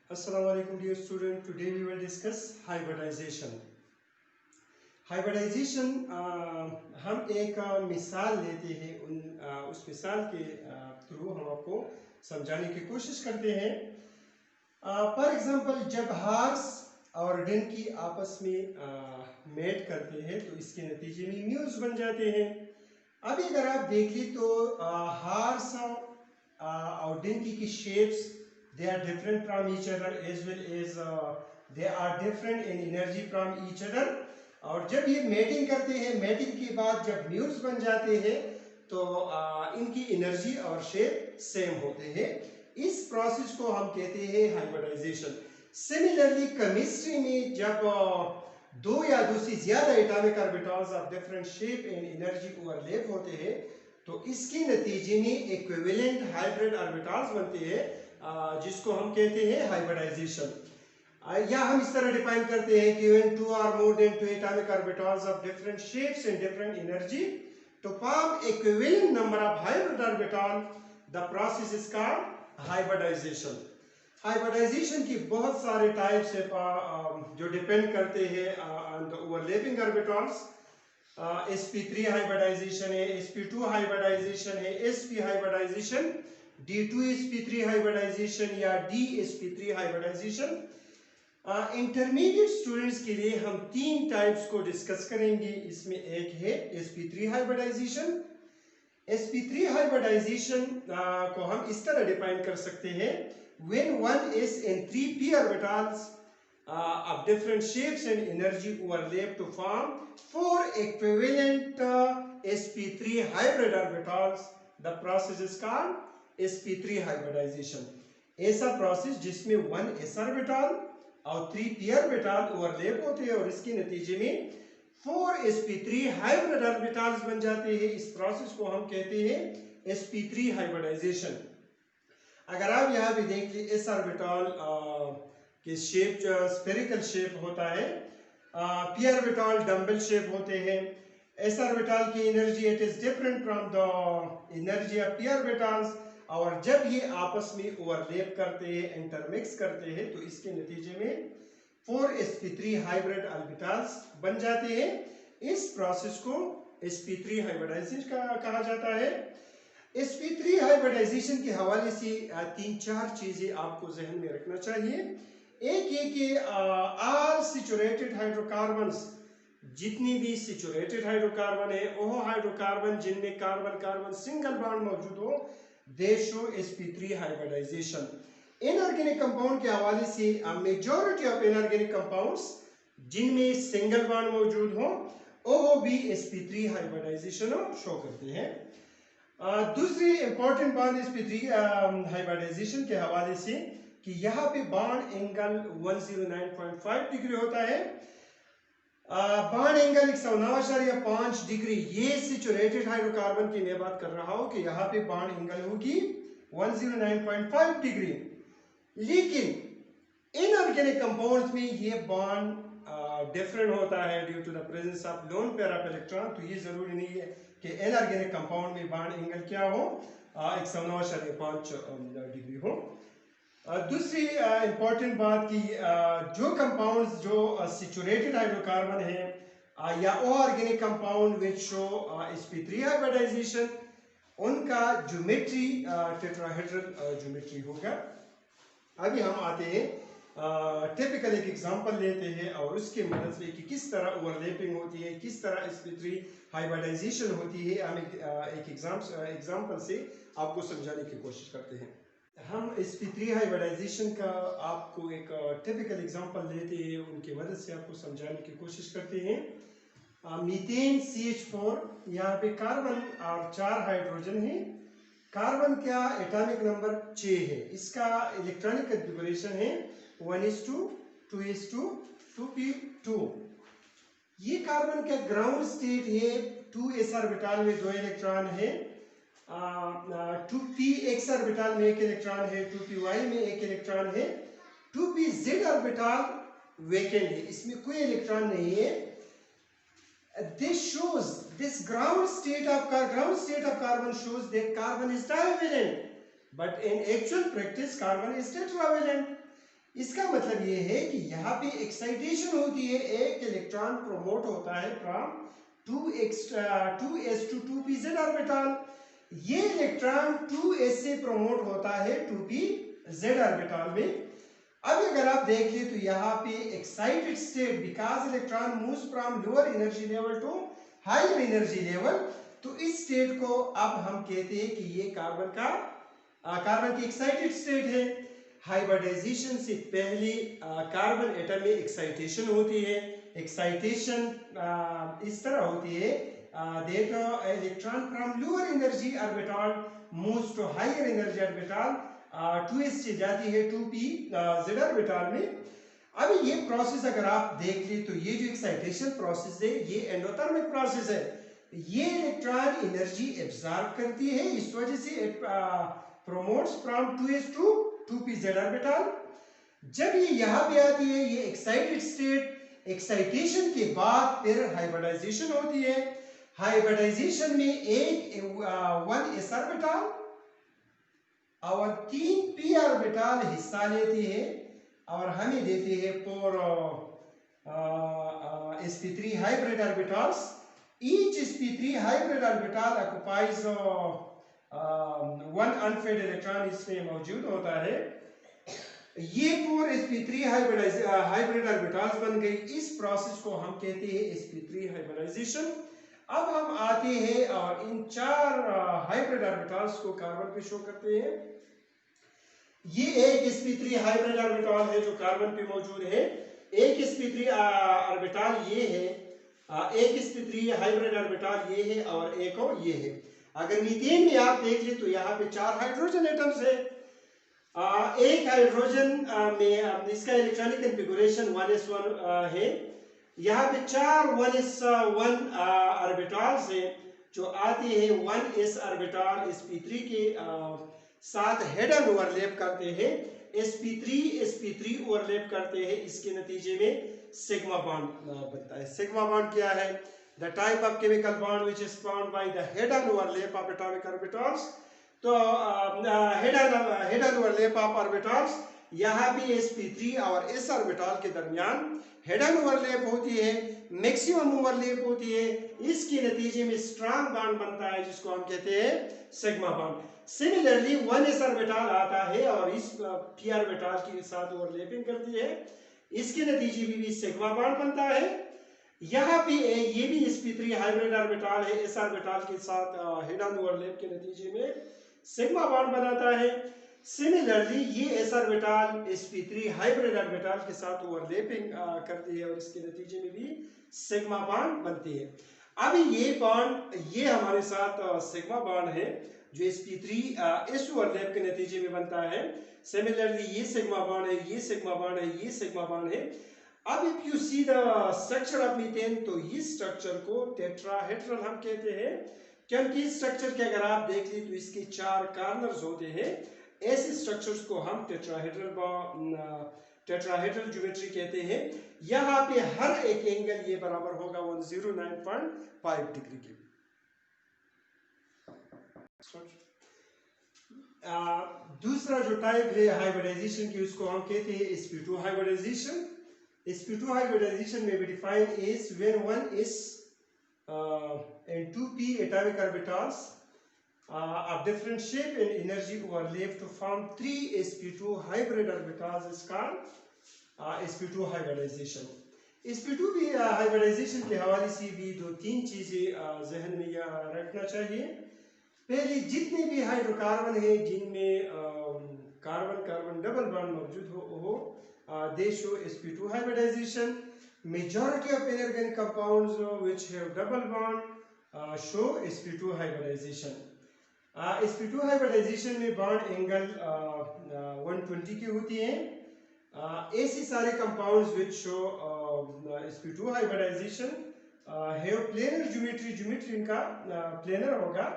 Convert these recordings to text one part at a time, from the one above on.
Assalamu alaikum dear student. Today we will discuss hybridization. Hybridization हम एक मिसाल लेते हैं उस मिसाल के थ्रू हम आपको समझाने की कोशिश करते हैं। फॉर एग्जांपल जब हार्स और डिन की आपस में मेट करते हैं तो इसके नतीजे में म्यूज बन जाते हैं। अभी अगर आप देखें तो हार्स और डिन की shapes they are different from each other as well as they are different in energy from each other। और जब ये मेटिंग करते हैं, मेटिंग के बाद जब म्यूट्स बन जाते हैं तो इनकी एनर्जी और शेप सेम होते हैं। इस प्रोसेस को हम कहते हैं हाइब्रिडाइजेशन। सिमिलरली केमिस्ट्री में जब दो या दो से ज्यादा atomic orbitals of different shape and energy overlap होते हैं तो इसके नतीजे में इक्विवेलेंट हाइब्रिड ऑर्बिटल्स बनते हैं जिसको हम कहते हैं हाइब्रिडाइजेशन। या हम इस तरह डिफाइन करते हैं कि when two or more than two atomic orbitals of different shapes and different energy to form equivalent number of hybrid orbital, the process is called hybridization। Hybridization की बहुत सारे टाइप्स है जो डिपेंड करते हैं on the overlapping orbitals. sp3 hybridization है, sp2 hybridisation है, sp hybridisation, d2sp3 hybridisation या dsp3 हाइब्रिडाइजेशन। इंटरमीडिएट स्टूडेंट्स के लिए हम तीन टाइप्स को डिस्कस करेंगे। इसमें एक है sp3 हाइब्रिडाइजेशन। sp3 हाइब्रिडाइजेशन को हम इस तरह डिफाइन कर सकते हैं when one s and 3p orbitals of different shapes and energy overlap to form four equivalent sp3 hybrid orbitals, the process is called sp3 hybridization. ऐसा प्रोसेस जिसमें 1s orbital और 3p ऑर्बिटल ओवरलैप होते हैं और इसके नतीजे में 4sp3 hybrid orbitals बन जाते हैं। इस प्रोसेस को हम कहते हैं sp3 हाइब्रिडाइजेशन। अगर आप यहाँ पे देख लीजिए एस ऑर्बिटल के शेप स्फेरिकल शेप होता है, p ऑर्बिटल डम्बल शेप होते हैं। s ऑर्बिटल की energy it is different from the energy of p orbitals और जब ये आपस में ओवरलैप करते हैं, इंटरमिक्स करते हैं तो इसके नतीजे में 4sp3 हाइब्रिड ऑर्बिटल्स बन जाते हैं। इस प्रोसेस को sp3 हाइब्रिडाइजेशन कहा जाता है। sp3 हाइब्रिडाइजेशन के हवाले से तीन चार चीजें आपको जहन में रखना चाहिए। एक ये कि ऑल सैचुरेटेड हाइड्रोकार्बन्स, जितनी भी सैचुरेटेड हाइड्रोकार्बन है वो हाइड्रोकार्बन जिनमें कार्बन कार्बन सिंगल बॉन्ड मौजूद हो, they show sp3 hybridization. Inorganic compound के हवाले से मेजॉरिटी ऑफ इनऑर्गेनिक कंपाउंड्स जिनमें सिंगल बॉन्ड मौजूद हो वो भी sp3 हाइब्रिडाइजेशन शो करते हैं। दूसरी इंपॉर्टेंट बात sp3 हाइब्रिडाइजेशन के हवाले से कि यहाँ पे बॉन्ड एंगल 109.5 डिग्री होता है। बॉन्ड एंगल 109.5 डिग्री, ये सैचुरेटेड हाइड्रोकार्बन की मैं बात कर रहा हूँ कि यहाँ पे बॉन्ड एंगल होगी 109.5 डिग्री। लेकिन इनऑर्गेनिक कंपाउंड्स में ये बॉन्ड डिफरेंट होता है due to the presence of lone pair of electron. तो ये जरूरी नहीं है कि इनऑर्गेनिक कंपाउंड में बॉन्ड एंगल क्या हो 109.5 डिग्री हो। दूसरी इंपॉर्टेंट बात कि जो कंपाउंड्स जो सैचुरेटेड हाइड्रोकार्बन है या organic compound which show sp3 hybridization, उनका ज्योमेट्री टेट्राहेड्रल ज्योमेट्री होगा। अभी हम आते हैं टिपिकल एक एग्जांपल लेते हैं और उसके मदद से कि किस तरह ओवरलैपिंग होती है, किस तरह sp3 हाइब्रिडाइजेशन होती है, हम एक एग्जांपल से आपको समझाने की कोशिश करते हैं। हम sp3 हाइब्रिडाइजेशन का आपको एक टिपिकल एग्जांपल लेते हैं, उनकी मदद से आपको समझाने की कोशिश करते हैं। मीथेन CH4, यहाँ पे कार्बन और 4 हाइड्रोजन है। कार्बन का एटॉमिक नंबर 6 है, इसका इलेक्ट्रॉनिक कॉन्फ़िगरेशन है 1s2 2s2 2p2। ये कार्बन का ग्राउंड स्टेट है 2s ऑर्बिटल में 2 इलेक्ट्रॉन है, 2px ऑर्बिटल में 1 इलेक्ट्रॉन है, 2py में 1 इलेक्ट्रॉन है, 2pz ऑर्बिटल वेकेंट है, इसमें कोई इलेक्ट्रॉन नहीं है। This shows this ground state of carbon shows that carbon is divalent, but in actual practice carbon is tetravalent। इसका मतलब ये है कि यहाँ पे एक्साइटेशन होती है, एक इलेक्ट्रॉन प्रोमोट होता है from 2s to 2pz orbital, ये इलेक्ट्रॉन 2s से प्रोमोट होता है 2pz ऑर्बिटल में। अब अगर आप देख ले तो यहाँ पे excited state because electron moves from lower energy level to higher energy level, तो इस स्टेट को अब हम कहते हैं कि ये कार्बन की एक्साइटेड स्टेट है। हाइब्रिडाइजेशन से पहले कार्बन एटम में एक्साइटेशन होती है। एक्साइटेशन इस तरह होती है that electron from lower energy orbital moves to higher energy orbital, 2s से जाती है 2pz ऑर्बिटल में। अब ये प्रोसेस अगर आप देख ले तो ये जो एक्साइटेशन प्रोसेस है ये एंडोथर्मिक प्रोसेस है, ये इलेक्ट्रॉन एनर्जी एब्जॉर्ब करती है, इस वजह से it promotes from 2s to 2pz orbital. जब ये यहाँ पे आती है ये एक्साइटेड स्टेट, एक्साइटेशन के बाद फिर हाइब्रिडाइजेशन होती है। हाइब्रिडाइजेशन में एक 1s ऑर्बिटल और 3p ऑर्बिटल हिस्सा लेती है और हमें देते हैं 4 sp3 hybrid orbitals. Each sp3 hybrid orbital occupies one unfed electron इसमें मौजूद होता है। ये 4 sp3 hybrid orbitals बन गई। इस प्रोसेस को हम कहते हैं sp3 hybridization। अब हम आते हैं और इन 4 हाइब्रिड ऑर्बिटल्स को कार्बन पे शो करते हैं। ये एक sp3 हाइब्रिड ऑर्बिटल है जो कार्बन पे मौजूद है, एक sp3 ऑर्बिटल ये है, एक sp3 हाइब्रिड ऑर्बिटल ये है और एक और ये है। अगर मीथेन में आप देख ले तो यहाँ पे 4 हाइड्रोजन एटम्स है। एक हाइड्रोजन में इसका इलेक्ट्रॉनिक कॉन्फ़िगरेशन 1s1 है। यहाँ पे 4 1s1 ऑर्बिटल्स है जो आते हैं 1s ऑर्बिटल sp3 के साथ हेड ऑन ओवरलैप करते हैं, sp3 ओवरलैप करते हैं, इसके नतीजे में सिग्मा बॉन्ड बनता है। सिग्मा बॉन्ड क्या है? The type of chemical bond which is formed by the head on overlap of atomic orbitals. तो head on overlap of orbitals, यहाँ भी sp3 और s ऑर्बिटल के दरमियान हेड ऑन ओवरलैप होती है, मैक्सिमम ओवरलैप होती है, इसके नतीजे में स्ट्रॉन्ग बॉन्ड बनता है जिसको हम कहते हैं sigma bond. Similarly 1s orbital आता है और इस p ऑर्बिटल के साथ ओवरलैपिंग करती है, इसके नतीजे में भी सिग्मा बॉन्ड बनता है। यहाँ पे ये भी sp3 हाइब्रिड ऑर्बिटल है, s ऑर्बिटल के साथ हेड ऑन ओवरलैप के नतीजे में सिग्मा बॉन्ड बनाता है। सिमिलरली ये s orbital sp3 hybrid orbital के साथ ओवरलैपिंग करती है और इसके नतीजे में भी सिग्मा बॉन्ड बनती है। अब ये बॉन्ड ये हमारे साथ सिग्मा बॉन्ड है जो sp3 s ओवरलैप के नतीजे में बनता है। सिमिलरली ये सिग्मा बॉन्ड है, ये सिग्मा बॉन्ड है, ये सिग्मा बॉन्ड है। अब if you see the structure of methane तो इस स्ट्रक्चर को टेट्राहेड्रल हम कहते हैं, क्योंकि इस स्ट्रक्चर के अगर आप देख ली तो इसके 4 कॉर्नर्स होते हैं। ऐसे स्ट्रक्चर्स को हम टेट्राहेड्रल ज्योमेट्री कहते हैं। यहाँ पे हर एक एंगल ये बराबर होगा 109.5 डिग्री के। दूसरा जो टाइप है हाइब्रिडाइजेशन की उसको हम कहते हैं sp2 हाइब्रिडाइजेशन। sp2 हाइब्रिडाइजेशन में भी define is when 1s and 2p atomic orbitals of different shape and energy overlap to form 3 sp2 hybrid orbitals is called sp2 hybridization। sp2 भी हाइब्रिडाइजेशन के हवाले से भी 2-3 चीजें जहन में रखना चाहिए। पहले जितने भी हाइड्रोकार्बन है जिनमें कार्बन डबल बॉन्ड मौजूद हो they show sp2 hybridization। Majority of inorganic compounds which have double bond show sp2 hybridization। sp2 hybridization में बॉन्ड एंगल 120 की होती हैं। ऐसे सारे compounds which show sp2 hybridization have planar geometry, geometry इनका planar होगा।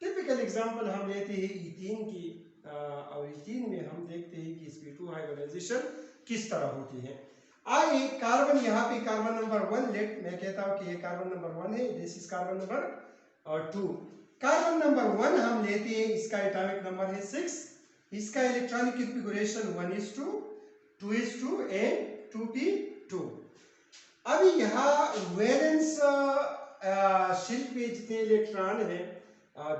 टिपिकल एग्जांपल हम लेते हैं इथीन की और इथीन में हम देखते हैं कि sp2 हाइब्रिडाइजेशन किस तरह होती है। आइए कार्बन यहाँ पे कार्बन नंबर 1 लेट मैं कहता हूँ कि ये कार्बन नंबर 1 है, this is carbon number 2। Carbon number 1 हम लेते हैं, इसका एटॉमिक नंबर है 6, इसका electronic configuration 1s2 2s2 and 2p2। अभी यहाँ वैलेंस शेल पे जितने इलेक्ट्रॉन हैं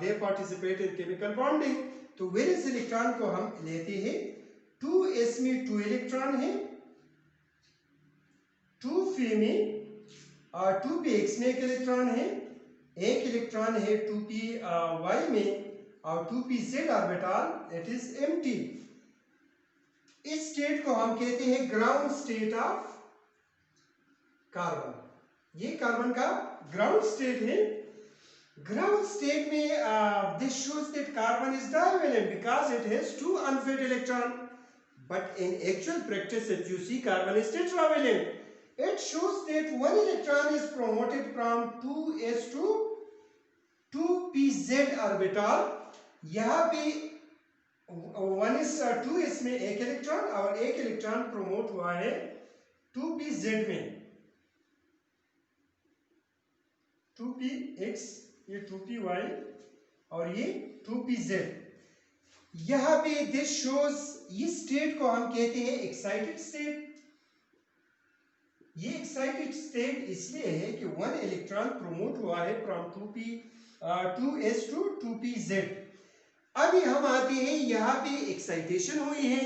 दे पार्टिसिपेट इन केमिकल बॉन्डिंग, तो वैलेंस इलेक्ट्रॉन को हम लेते हैं 2s में 2 इलेक्ट्रॉन है, 2p में और 2px में एक इलेक्ट्रॉन है, एक इलेक्ट्रॉन है 2py में और 2pz orbital it is empty. इस स्टेट को हम कहते हैं ग्राउंड स्टेट ऑफ कार्बन। ये कार्बन का ग्राउंड स्टेट है। ग्राउंड स्टेट में this shows that carbon is divalent because it has 2 unpaired electron, but in actual practice if you see carbon is tetravalent. It shows that one electron is promoted from 2s to 2pz orbital। यहाँ पे 2s में एक electron और एक electron promote हुआ है 2pz में, 2px ये 2py और ये 2pz। यहाँ पे दिस शोज, इस स्टेट को हम कहते हैं एक्साइटेड स्टेट। ये एक्साइटेड स्टेट इसलिए है कि 1 इलेक्ट्रॉन प्रोमोट हुआ है फ्रॉम 2s टू 2pz। अभी हम आते हैं यहाँ पे एक्साइटेशन हुई है,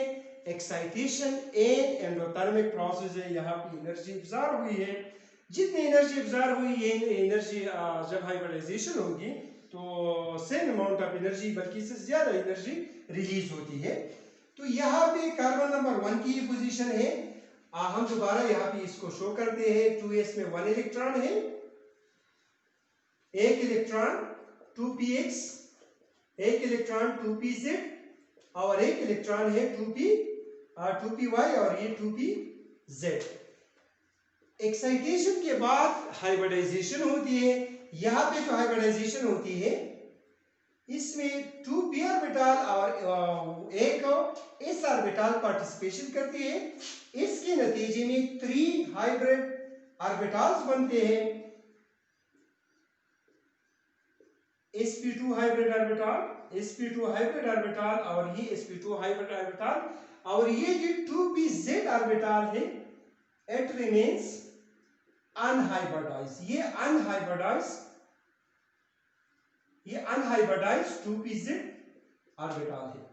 एक्साइटेशन एंड एंडोथर्मिक प्रोसेस है, यहाँ पे एनर्जी एब्जॉर्ब हुई है। जितनी एनर्जी एब्जॉर्ब हुई है एनर्जी जब हाइब्रिडाइजेशन होगी तो सेम अमाउंट ऑफ एनर्जी बल्कि इससे ज्यादा एनर्जी रिलीज होती है। तो यहाँ पे कार्बन नंबर 1 की पोजीशन है। हम दोबारा यहाँ पे इसको शो करते हैं। 2s में 1 इलेक्ट्रॉन है, एक इलेक्ट्रॉन 2px, एक इलेक्ट्रॉन 2pz और एक इलेक्ट्रॉन है 2py और ये 2pz। एक्साइटेशन के बाद हाइब्रिडाइजेशन होती है। यहाँ पे जो हाइब्रिडाइजेशन होती है इसमें 2p ऑर्बिटल और एक s ऑर्बिटल पार्टिसिपेशन करती है। इसके नतीजे में 3 हाइब्रिड ऑर्बिटल्स बनते हैं, sp2 hybrid orbital, sp2 hybrid orbital और ये sp2 हाइब्रिड ऑर्बिटल। और ये जो 2pz ऑर्बिटल है इट रिमेन्स अनहाइब्रिडाइज्ड। ये अनहाइब्रिडाइज्ड 2pz ऑर्बिटल है।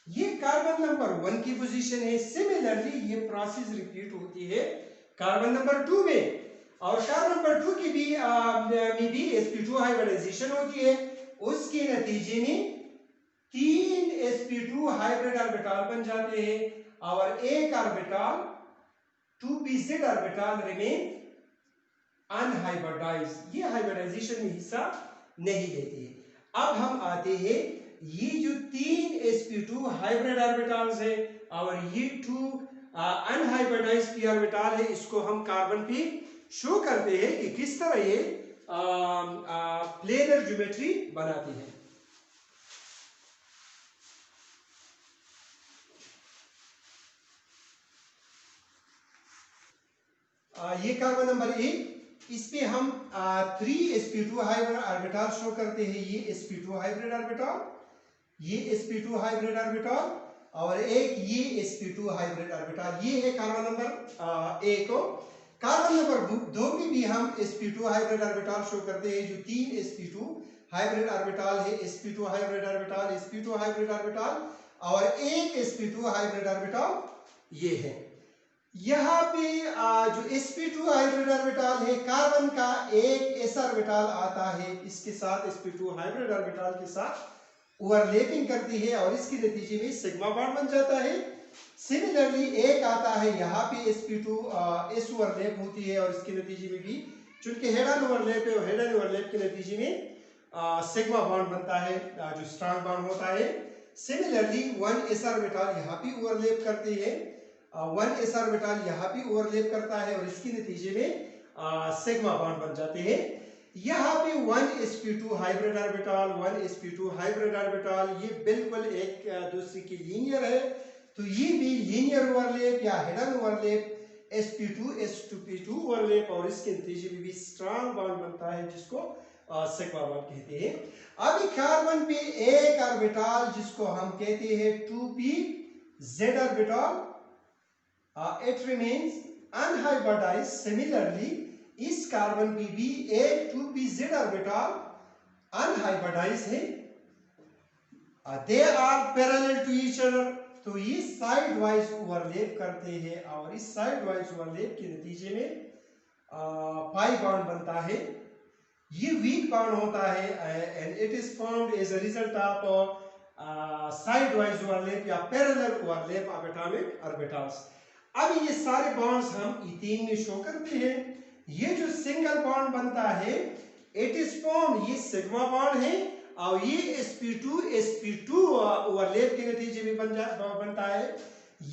ये कार्बन नंबर 1 की पोजीशन है। सिमिलरली ये प्रोसेस रिपीट होती है कार्बन नंबर 2 में, और कार्बन नंबर 2 की भी में भी sp2 हाइब्रिडाइजेशन होती है। उसके नतीजे में 3 sp2 हाइब्रिड ऑर्बिटल बन जाते हैं और एक orbital 2pz orbital remain unhybridised. ये हाइब्रिडाइजेशन में हिस्सा नहीं लेती है। अब हम आते हैं, ये जो 3 sp2 हाइब्रिड ऑर्बिटल्स है और ये 2 अनहाइब्रिडाइज्ड p ऑर्बिटल है, इसको हम कार्बन पे शो करते हैं कि किस तरह ये प्लेनर ज्योमेट्री बनाती है। ये कार्बन नंबर 1, इस पे हम 3 sp2 हाइब्रिड ऑर्बिटल शो करते हैं। ये sp2 हाइब्रिड ऑर्बिटल, ये sp2 हाइब्रिड ऑर्बिटल और एक ये sp2 हाइब्रिड ऑर्बिटल। ये है कार्बन नंबर 1। कार्बन नंबर 2 में भी हम sp2 हाइब्रिड ऑर्बिटल शो करते हैं। जो 3 sp2 हाइब्रिड ऑर्बिटल है, sp2 hybrid orbital, sp2 hybrid orbital और एक sp2 हाइब्रिड ऑर्बिटल ये है। यहाँ पे जो sp2 हाइब्रिड ऑर्बिटल है, कार्बन का एक s ऑर्बिटल आता है, इसके साथ sp2 हाइब्रिड ऑर्बिटल के साथ ओवरलैपिंग करती है और इसके नतीजे में सिग्मा बॉन्ड बन जाता है। सिमिलरली एक आता है, यहाँ पे sp2 s ओवरलैप होती है और इसके नतीजे में भी चूंकि हेड ऑन ओवरलैप है और हेड ऑन ओवरलैप के नतीजे में सिग्मा बॉन्ड बनता है जो स्ट्रॉन्ग बॉन्ड होता है। सिमिलरली 1 s ऑर्बिटल यहाँ पे ओवरलैप करती है, 1 s ऑर्बिटल यहाँ पे ओवरलैप करता है और इसके नतीजे में सिग्मा बॉन्ड बन जाते हैं। यहाँ पे 1 sp2 hybrid orbital, 1 sp2 hybrid orbital, ये बिल्कुल एक दूसरे की लीनियर है, तो ये भी लीनियर ओवरलैप या head on overlap sp2 s2p2 overlap और इसके नतीजे में भी स्ट्रॉन्ग बॉन्ड बनता है जिसको सिग्मा बॉन्ड कहते हैं। अभी कार्बन पे एक ऑर्बिटल जिसको हम कहते हैं 2pz orbital, it remains unhybridized. Similarly, इस कार्बन की भी A2P-Z ऑर्बिटल अनहाइब्रिडाइज है. They are parallel to each other, तो ये साइड वाइज ओवरलैप करते हैं और इस साइड वाइज ओवरलैप के नतीजे में पाई बॉन्ड बनता है. ये वीक बॉन्ड होता है and it is formed as a result of side wise overlap या parallel overlap of atomic orbitals. अब ये सारे बॉन्ड्स हम इथेन में शो करते हैं. ये जो सिंगल बॉन्ड बनता है इट इज फॉर्म्ड, ये सिग्मा बॉन्ड है और ये sp2 ओवरलैप के नतीजे में बनता है.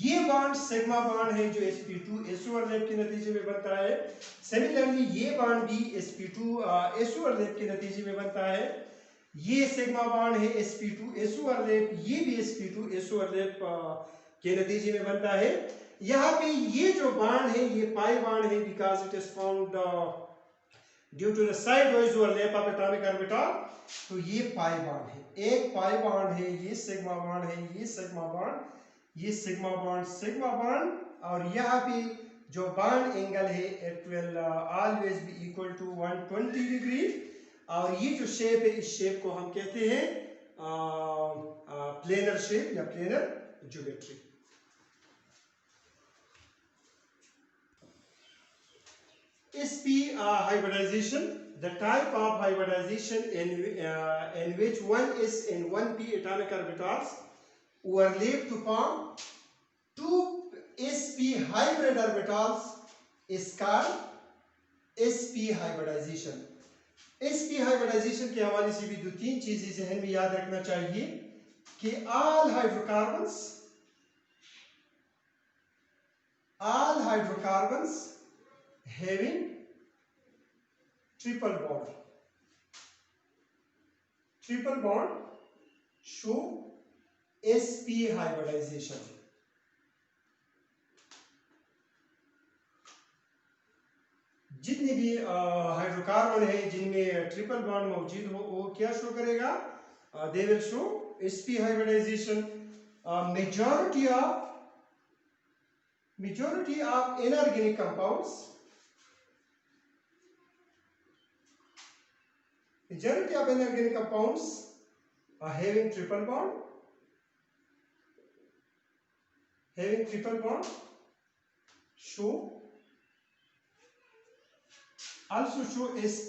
ये बॉन्ड सिग्मा बॉन्ड है जो sp2s ओवरलैप के नतीजे में बनता है. सिमिलरली ये बॉन्ड भी sp2s ओवरलैप के नतीजे में बनता है. ये सिग्मा बॉन्ड है sp2s ओवरलैप, ये भी sp2s ओवरलैप के नतीजे में बनता है. यहाँ पे ये जो बॉन्ड है ये पाई बॉन्ड है because it is formed due to the side wise overlap of atomic orbital. तो ये पाई बॉन्ड है, एक पाई बॉन्ड है, ये सिग्मा बॉन्ड है, ये सिग्मा बॉन्ड, ये सिग्मा बॉन्ड, सिग्मा बॉन्ड. और यहाँ पे जो बॉन्ड एंगल है it will always be equal to 120 degree. और ये जो शेप है इस शेप को हम कहते हैं प्लेनर शेप या planar geometry. sp hybridization, the type of hybridization in which one s and 1p atomic orbitals overlap to form two sp hybrid orbitals is called sp hybridization. sp hybridization के हवाले से भी दो तीन चीजें जहन में याद रखना चाहिए कि all hydrocarbons having triple bond show sp hybridization. जितने भी हाइड्रोकार्बन है जिनमें ट्रिपल बॉन्ड मौजूद हो वो क्या शो करेगा, they will show sp hybridization. majority of inorganic compounds, are having triple bond, also show sp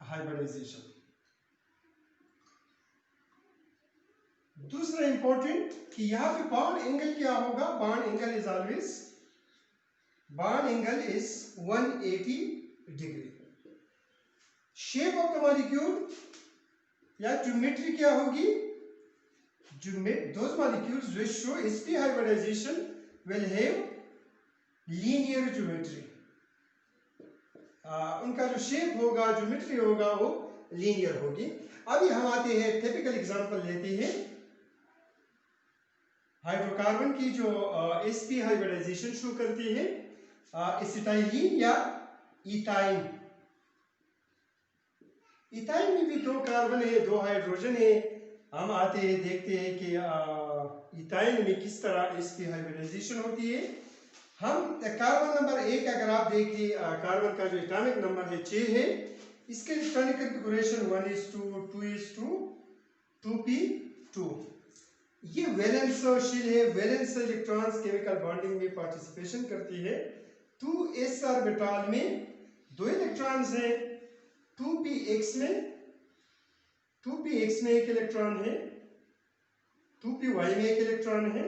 hybridization. दूसरा इंपॉर्टेंट कि यहाँ पे बॉन्ड एंगल क्या होगा, bond angle is 180 degree. Shape of the molecule या ज्योमेट्री क्या होगी, those molecules which show sp hybridization will have linear geometry. उनका जो शेप होगा, ज्योमेट्री होगा वो लीनियर होगी. अभी हम आते हैं टिपिकल एग्जांपल लेते हैं हाइड्रोकार्बन की जो sp हाइब्रिडाइजेशन शो करती है, एसिटाइलिन या इथाइन. इथाइन में भी दो कार्बन है, दो हाइड्रोजन है. हम आते हैं देखते हैं कि इथाइन में किस तरह sp हाइब्रिडाइजेशन होती है. हम कार्बन नंबर 1 अगर आप देखिए, कार्बन का जो एटॉमिक नंबर है 6 है. इसके इलेक्ट्रॉनिक कॉन्फ़िगरेशन 1:2:2 2p2. ये वैलेंस शेल है, वैलेंस इलेक्ट्रॉन्स केमिकल बॉन्डिंग में पार्टिसिपेशन करती है. 2s ऑर्बिटल में दो इलेक्ट्रॉन्स हैं, 2px में एक इलेक्ट्रॉन है, 2py में एक इलेक्ट्रॉन है,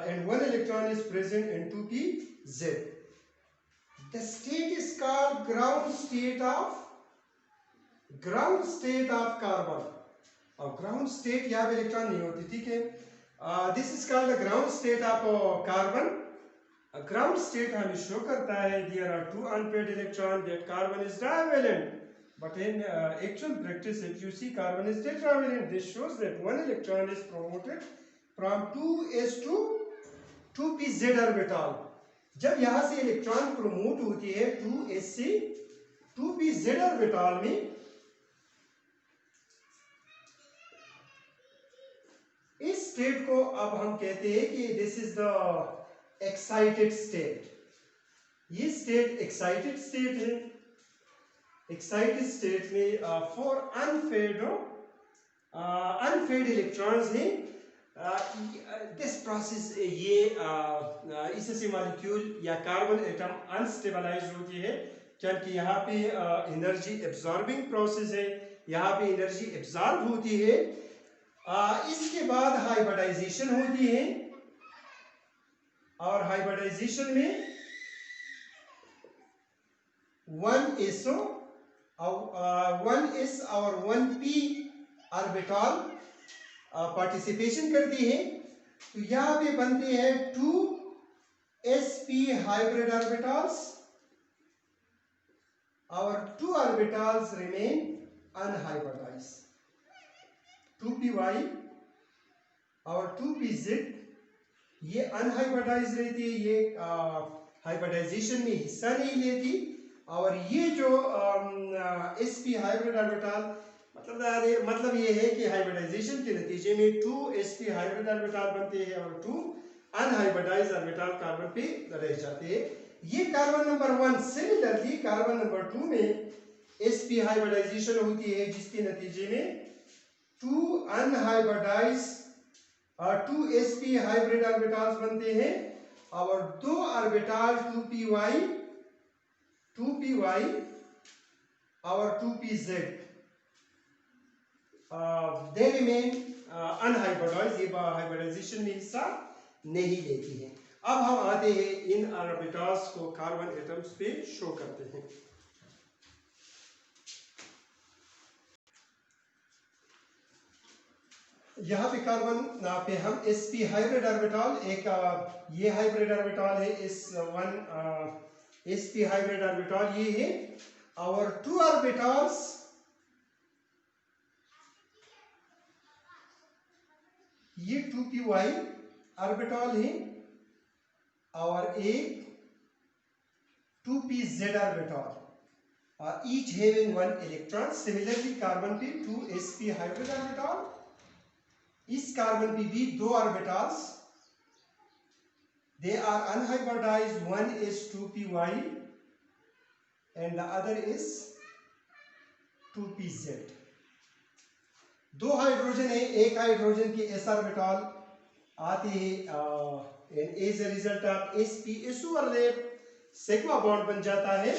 and one electron is present in 2pz. The state is called ground state of carbon. और ग्राउंड स्टेट यहाँ पे इलेक्ट्रॉन नहीं होती, ठीक है. This is called the ground state of carbon. Ground state हमें शो करता है there are two unpaired electron, that carbon is divalent. But in actual practice, if you see carbon is tetravalent, this shows that one electron is promoted from 2s to 2pz orbital. जब यहाँ से electron promote होती है 2s से 2pz orbital में, इस state को अब हम कहते हैं कि this is the excited state, ये स्टेट एक्साइटेड स्टेट है। एक्साइटेड स्टेट में फॉर अनफेड इलेक्ट्रॉन्स हैं। दिस प्रोसेस ये इससे मॉलिक्यूल या कार्बन एटम अनस्टेबलाइज होती है, क्योंकि यहाँ पे एनर्जी एब्जॉर्बिंग प्रोसेस है, यहाँ पे एनर्जी एब्जॉर्ब होती है। इसके बाद हाइब्रिडाइजेशन होती है, और हाइब्रिडाइजेशन में 1s और 1p ऑर्बिटल पार्टिसिपेशन करती है। तो यहाँ पे बनते हैं 2sp हाइब्रिड ऑर्बिटल्स, और 2 ऑर्बिटल्स रिमेन अनहाइब्रिडाइज्ड। 2py और 2pz ये अनहाइब्रिडाइज रहती है, ये हाइब्रिडाइजेशन में हिस्सा नहीं लेती। और ये जो sp हाइब्रिड ऑर्बिटल मतलब ये है कि हाइब्रिडाइजेशन के नतीजे में 2sp हाइब्रिड ऑर्बिटल बनते हैं और 2 अनहाइब्रिडाइज्ड ऑर्बिटल कार्बन पे रह जाते हैं। ये carbon number 1। Similarly carbon number 2 में sp हाइब्रिडाइजेशन होती है, जिसके नतीजे में 2 अनहाइब्रिडाइज्ड 2sp हाइब्रिड ऑर्बिटल्स बनते हैं, और 2 ऑर्बिटल 2py और 2pz दे रिमेन अनहाइब्रिडाइज्ड, ये हाइब्रिडाइजेशन में हिस्सा नहीं लेती है। अब हम आते हैं इन ऑर्बिटल्स को कार्बन एटम्स पे शो करते हैं। यहाँ पे कार्बन पे हम sp हाइब्रिड ऑर्बिटल, एक ये हाइब्रिड ऑर्बिटल है s1 sp हाइब्रिड ऑर्बिटल ये है, और 2 ऑर्बिटल्स ये 2py ऑर्बिटल है, और एक 2pz orbital, each having 1 electron. Similarly carbon पे 2sp हाइब्रिड ऑर्बिटल, इस कार्बन पे भी 2 orbitals, they are unhybridized, one is 2py and the other is 2pz। 2 hydrogen है, एक हाइड्रोजन की s ऑर्बिटल आती है, and as a result of sp s overlap sigma bond बन जाता है।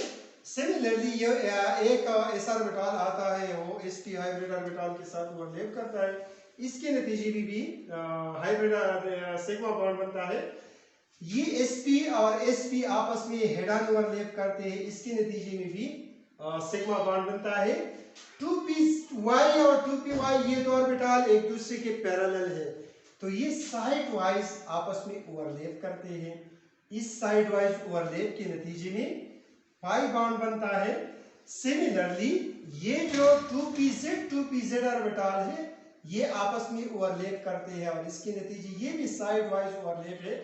सिमिलरली ये एक s ऑर्बिटल आता है, वो sp हाइब्रिड ऑर्बिटल के साथ ओवरलैप करता है, इसके नतीजे में भी हाइब्रिड सिग्मा बॉन्ड बनता है। ये sp और sp आपस में हेड ऑन ओवरलैप करते हैं, इसके नतीजे में भी सिग्मा बॉन्ड बनता है। 2py और 2py ये 2 ऑर्बिटल एक दूसरे के पैरेलल है, तो ये साइड वाइज आपस में ओवरलैप करते हैं। इस साइड वाइज ओवरलैप के नतीजे में पाई बॉन्ड बनता है। सिमिलरली ये जो 2pz ऑर्बिटल है, ये आपस में ओवरलैप करते हैं, और इसके नतीजे ये भी साइड वाइज ओवरलैप है,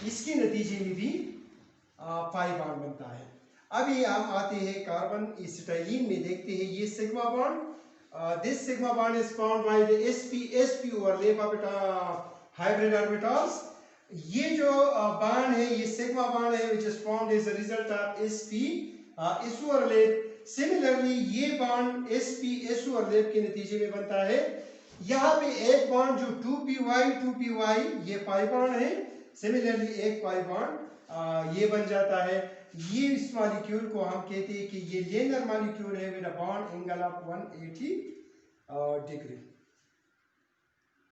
इसके नतीजे में भी पाई बॉन्ड बनता है। अभी हम आते हैं कार्बन एसिटाइलिन में, देखते हैं ये sigma bond, this sigma bond is formed by the sp overlap of hybrid orbitals. ये जो बॉन्ड है ये सिग्मा बॉन्ड है, which is formed as a result of sp s overlap. Similarly ये बॉन्ड sp s ओवरलैप के नतीजे में बनता है। यहाँ पे एक बॉन्ड जो 2py ये पाई बॉन्ड है, सिमिलरली एक पाई बॉन्ड ये बन जाता है। ये इस मॉलिक्यूल को हम कहते हैं कि ये लीनियर मॉलिक्यूल है with a bond angle of 180 degree.